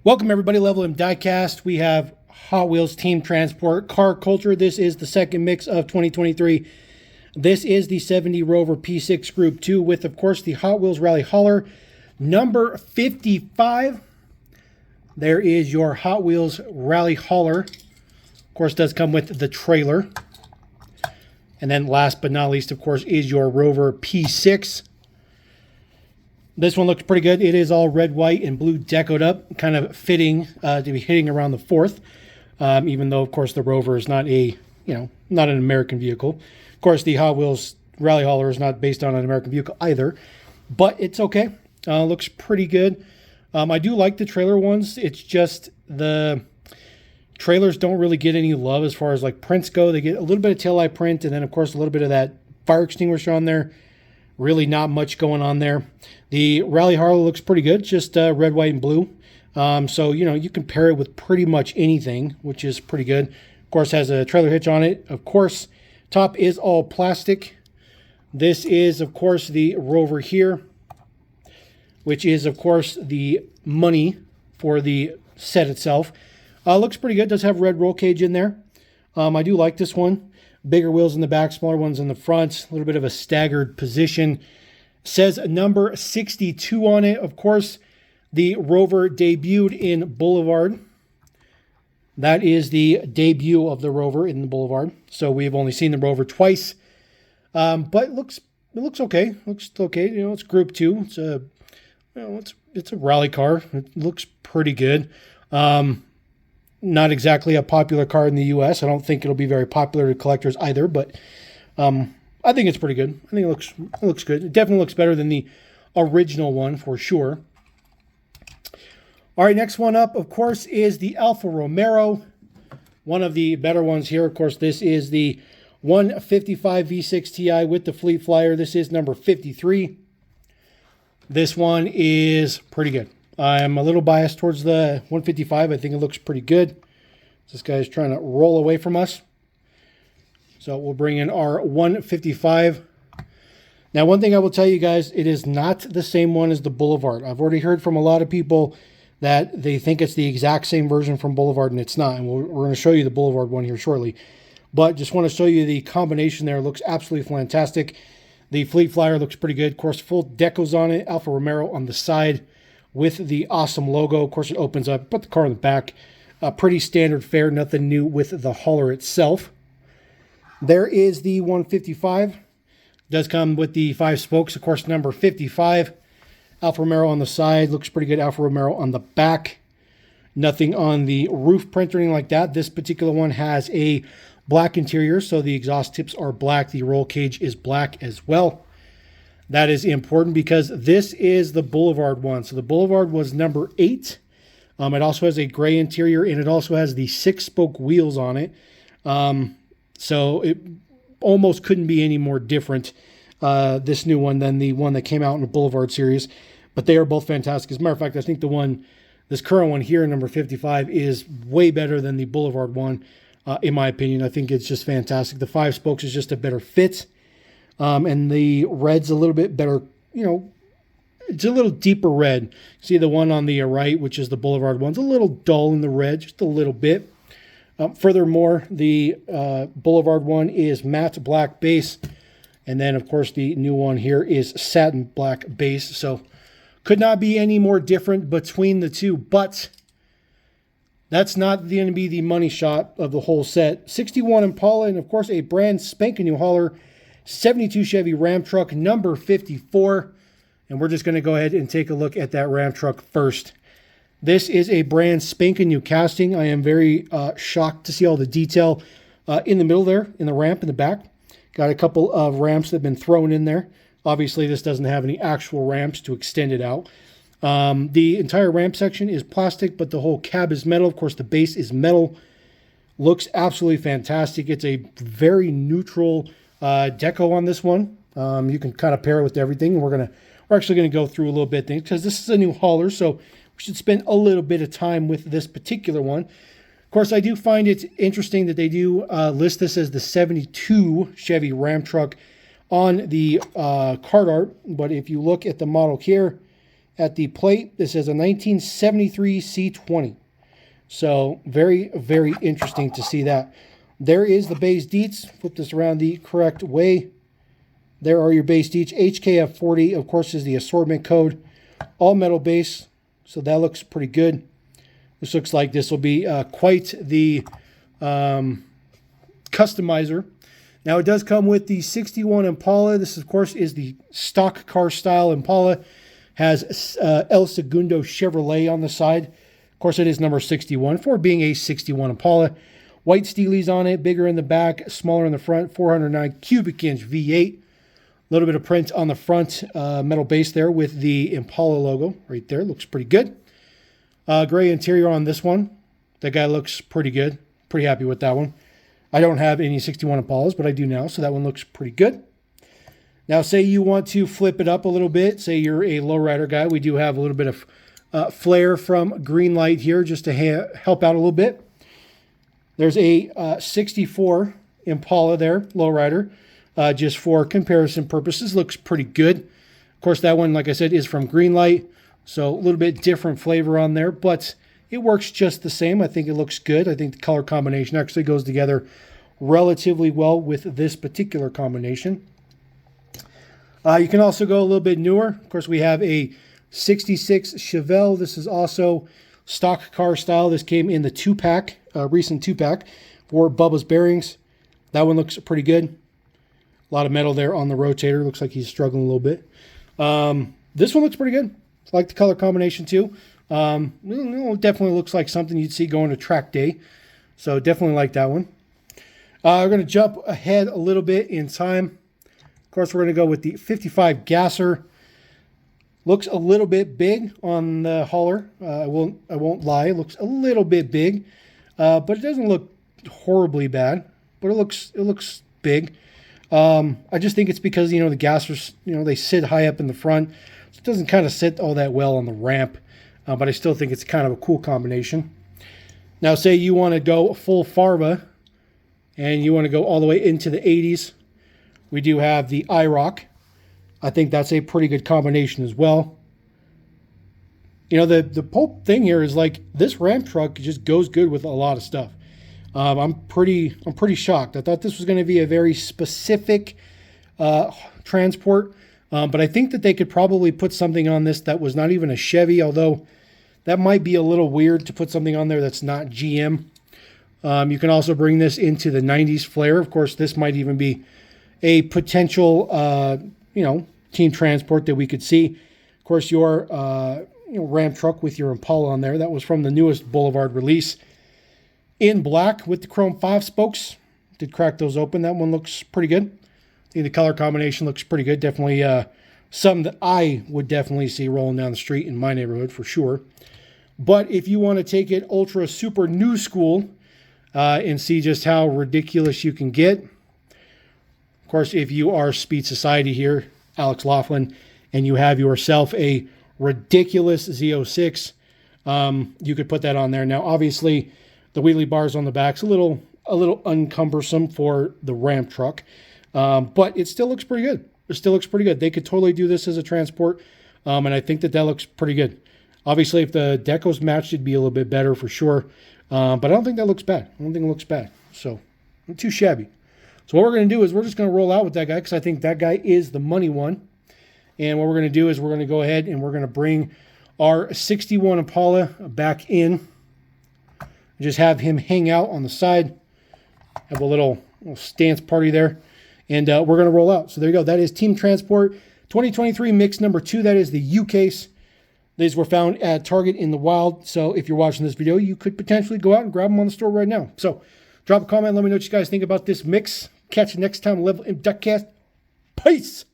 Welcome everybody, Level M Diecast. We have Hot Wheels Team Transport Car Culture. This is the second mix of 2023. This is the 70 Rover P6 Group 2 with, of course, the Hot Wheels Rally Hauler number 55. There is your Hot Wheels Rally Hauler. Of course, does come with the trailer. And then last but not least, of course, is your Rover P6. This one looks pretty good. It is all red, white, and blue decoed up, kind of fitting to be hitting around the 4th. Even though, of course, the Rover is not not an American vehicle. Of course, the Hot Wheels Rally Hauler is not based on an American vehicle either, but it's okay. Looks pretty good. I do like the trailer ones. It's just the trailers don't really get any love as far as like prints go. They get a little bit of taillight print, and then, of course, a little bit of that fire extinguisher on there. Really not much going on there. The Rally Hauler looks pretty good, just red, white, and blue. So, you can pair it with pretty much anything, which is pretty good. Of course, has a trailer hitch on it. Of course, top is all plastic. This is, of course, the Rover here, which is, of course, the money for the set itself. Looks pretty good. Does have red roll cage in there. I do like this one. Bigger wheels in the back, smaller ones in the front. A little bit of a staggered position. Says number 62 on it. Of course, the Rover debuted in Boulevard. That is the debut of the Rover in the Boulevard. So we've only seen the Rover twice. But it looks okay. Looks okay. It's Group 2. It's a it's a rally car. It looks pretty good. Not exactly a popular car in the U.S. I don't think it'll be very popular to collectors either, but I think it's pretty good. I think it looks good. It definitely looks better than the original one for sure. All right, next one up, of course, is the Alfa Romero. One of the better ones here. Of course, this is the 155 V6 Ti with the Fleet Flyer. This is number 53. This one is pretty good. I'm a little biased towards the 155. I think it looks pretty good. This guy's trying to roll away from us. So we'll bring in our 155. Now, one thing I will tell you guys, it is not the same one as the Boulevard. I've already heard from a lot of people that they think it's the exact same version from Boulevard, and it's not. And we're going to show you the Boulevard one here shortly. But just want to show you the combination there. It looks absolutely fantastic. The Fleet Flyer looks pretty good. Of course, full decals on it. Alfa Romero on the side with the awesome logo. Of course, it opens up, put the car in the back. Pretty standard fare, nothing new with the hauler itself. There is the 155. Does come with the 5 spokes, of course, number 55. Alfa Romero on the side, looks pretty good. Alfa Romero on the back. Nothing on the roof print or anything like that. This particular one has a black interior, so the exhaust tips are black. The roll cage is black as well. That is important because this is the Boulevard one. So the Boulevard was number 8. It also has a gray interior, and it also has the 6-spoke wheels on it. So it almost couldn't be any more different, this new one, than the one that came out in the Boulevard series. But they are both fantastic. As a matter of fact, I think this current one here, number 55, is way better than the Boulevard one, in my opinion. I think it's just fantastic. The 5 spokes is just a better fit. And the red's a little bit better, it's a little deeper red. See the one on the right, which is the Boulevard one's a little dull in the red, just a little bit. Furthermore, the Boulevard one is matte black base. And then, of course, the new one here is satin black base. So could not be any more different between the two. But that's not going to be the money shot of the whole set. 61 Impala, and, of course, a brand spanking new hauler. 72 Chevy Ramp Truck, number 54. And we're just going to go ahead and take a look at that Ramp Truck first. This is a brand spanking new casting. I am very shocked to see all the detail in the middle there, in the ramp in the back. Got a couple of ramps that have been thrown in there. Obviously, this doesn't have any actual ramps to extend it out. The entire ramp section is plastic, but the whole cab is metal. Of course, the base is metal. Looks absolutely fantastic. It's a very neutral deco on this one. You can kind of pair it with everything. We're actually going to go through a little bit things because this is a new hauler, so we should spend a little bit of time with this particular one. Of course, I do find it interesting that they do list this as the 72 Chevy Ramp Truck on the card art, but if you look at the model here, at the plate, this is a 1973 C20. So very, very interesting to see that. There is the base deets. Flip this around the correct way. There are your base deets. HKF40, of course, is the assortment code. All metal base, so that looks pretty good. This looks like this will be quite the customizer. Now, it does come with the 61 Impala. This, of course, is the stock car style Impala. Has El Segundo Chevrolet on the side. Of course, it is number 61 for being a 61 Impala. White Steelies on it, bigger in the back, smaller in the front, 409 cubic inch V8. A little bit of print on the front, metal base there with the Impala logo right there. Looks pretty good. Gray interior on this one. That guy looks pretty good. Pretty happy with that one. I don't have any 61 Impalas, but I do now, so that one looks pretty good. Now, say you want to flip it up a little bit. Say you're a lowrider guy. We do have a little bit of flair from Greenlight here just to help out a little bit. There's a 64 Impala there, lowrider, just for comparison purposes. Looks pretty good. Of course, that one, like I said, is from Greenlight, so a little bit different flavor on there, but it works just the same. I think it looks good. I think the color combination actually goes together relatively well with this particular combination. You can also go a little bit newer. Of course, we have a 66 Chevelle. This is also stock car style. This came in the 2-pack, recent 2-pack for Bubba's bearings. That one looks pretty good. A lot of metal there on the rotator. Looks like he's struggling a little bit. This one looks pretty good. I like the color combination too. It definitely looks like something you'd see going to track day. So definitely like that one. We're going to jump ahead a little bit in time. Of course, we're going to go with the 55 Gasser. Looks a little bit big on the hauler. I won't lie. It looks a little bit big, but it doesn't look horribly bad. But it looks big. I just think it's because the Gassers, they sit high up in the front. So it doesn't kind of sit all that well on the ramp. But I still think it's kind of a cool combination. Now, say you want to go full Farva, and you want to go all the way into the 80s. We do have the IROC. I think that's a pretty good combination as well. The whole thing here is like this Ramp truck just goes good with a lot of stuff. I'm pretty shocked. I thought this was going to be a very specific transport, but I think that they could probably put something on this that was not even a Chevy, although that might be a little weird to put something on there that's not GM. You can also bring this into the 90s flair. Of course, this might even be a potential, team transport that we could see. Of course, your Ram truck with your Impala on there. That was from the newest Boulevard release. In black with the chrome 5 spokes. Did crack those open. That one looks pretty good. I think the color combination looks pretty good. Definitely something that I would definitely see rolling down the street in my neighborhood for sure. But if you want to take it ultra super new school and see just how ridiculous you can get, of course, if you are Speed Society here, Alex Laughlin, and you have yourself a ridiculous Z06, you could put that on there. Now, obviously, the wheelie bars on the back's a little uncumbersome for the Ramp truck, but it still looks pretty good. It still looks pretty good. They could totally do this as a transport, and I think that looks pretty good. Obviously, if the decos matched, it'd be a little bit better for sure, but I don't think that looks bad. I don't think it looks bad, so not too shabby. So what we're going to do is we're just going to roll out with that guy because I think that guy is the money one. And what we're going to do is we're going to go ahead and we're going to bring our 61 Impala back in. Just have him hang out on the side. Have a little stance party there. And we're going to roll out. So there you go. That is Team Transport 2023 mix number 2. That is the U case. These were found at Target in the wild. So if you're watching this video, you could potentially go out and grab them on the store right now. So drop a comment. Let me know what you guys think about this mix. Catch you next time. Level in Duckcast. Peace.